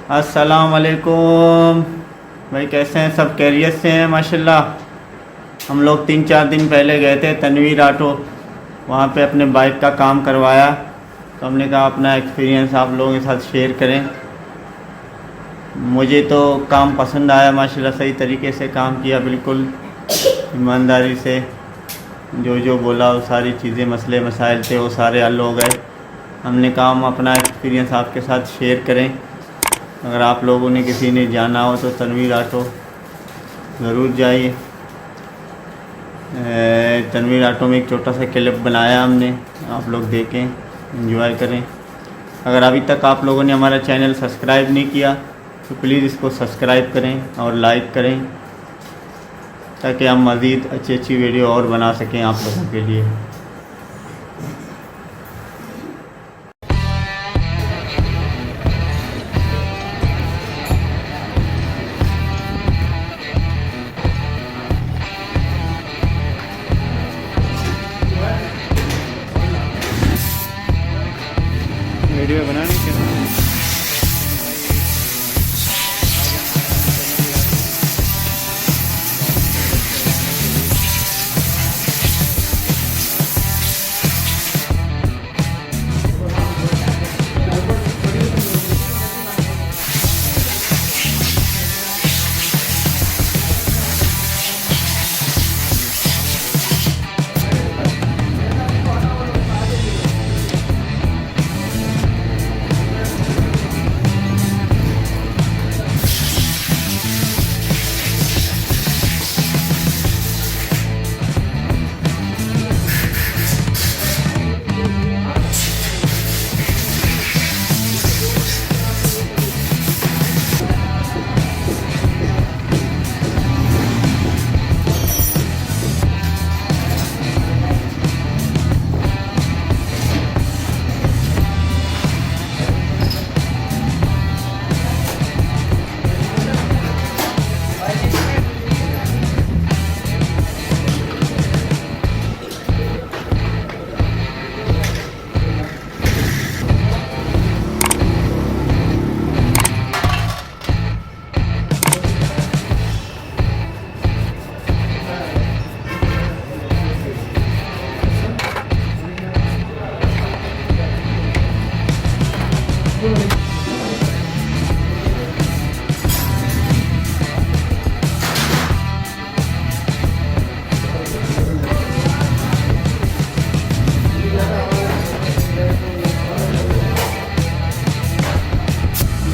अस्सलाम वालेकुम भाई, कैसे हैं सब? खैरियत से हैं माशाल्लाह। हम लोग 3-4 दिन पहले गए थे तनवीर ऑटो, वहाँ पे अपने बाइक का काम करवाया, तो हमने कहा अपना एक्सपीरियंस आप लोगों के साथ शेयर करें। मुझे तो काम पसंद आया माशाल्लाह, सही तरीके से काम किया, बिल्कुल ईमानदारी से। जो बोला वो सारी चीज़ें, मसले मसाइल थे वो सारे हल हो गए। हमने कहा हम अपना एक्सपीरियंस आपके साथ शेयर करें। अगर आप लोगों ने किसी ने जाना हो तो तनवीर ऑटो ज़रूर जाइए। तनवीर ऑटो में एक छोटा सा क्लिप बनाया हमने, आप लोग देखें, एंजॉय करें। अगर अभी तक आप लोगों ने हमारा चैनल सब्सक्राइब नहीं किया तो प्लीज़ इसको सब्सक्राइब करें और लाइक करें, ताकि हम मज़ीद अच्छी वीडियो और बना सकें आप लोगों के लिए। वीडियो बनाने के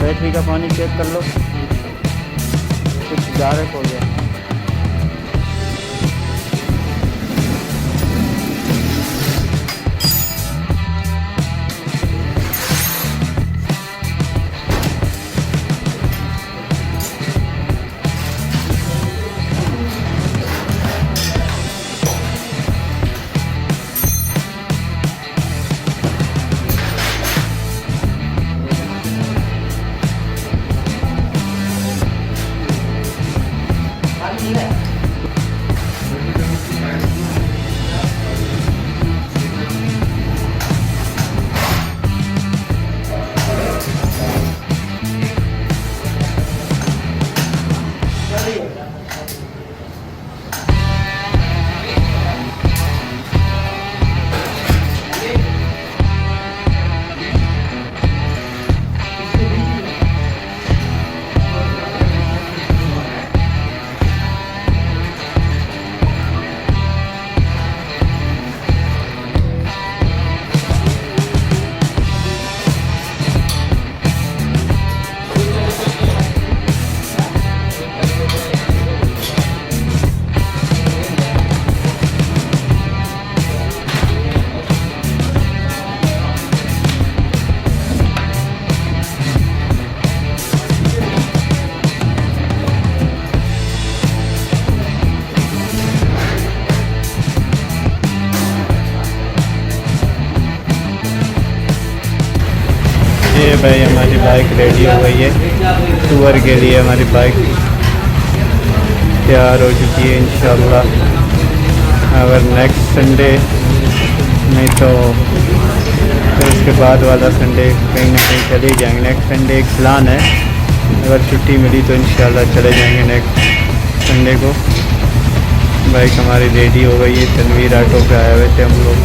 बैटरी का पानी चेक कर लो, कुछ डायरेक्ट हो गया। ये भाई हमारी बाइक रेडी हो गई है, टूर के लिए हमारी बाइक तैयार हो चुकी है इंशाल्लाह। अगर नेक्स्ट संडे नहीं तो फिर उसके बाद वाला संडे कहीं ना कहीं चले जाएंगे। नेक्स्ट संडे एक प्लान है, अगर छुट्टी मिली तो इंशाल्लाह चले जाएंगे नेक्स्ट संडे को। बाइक हमारी रेडी हो गई है, तनवीर ऑटो पे आए हुए थे हम लोग।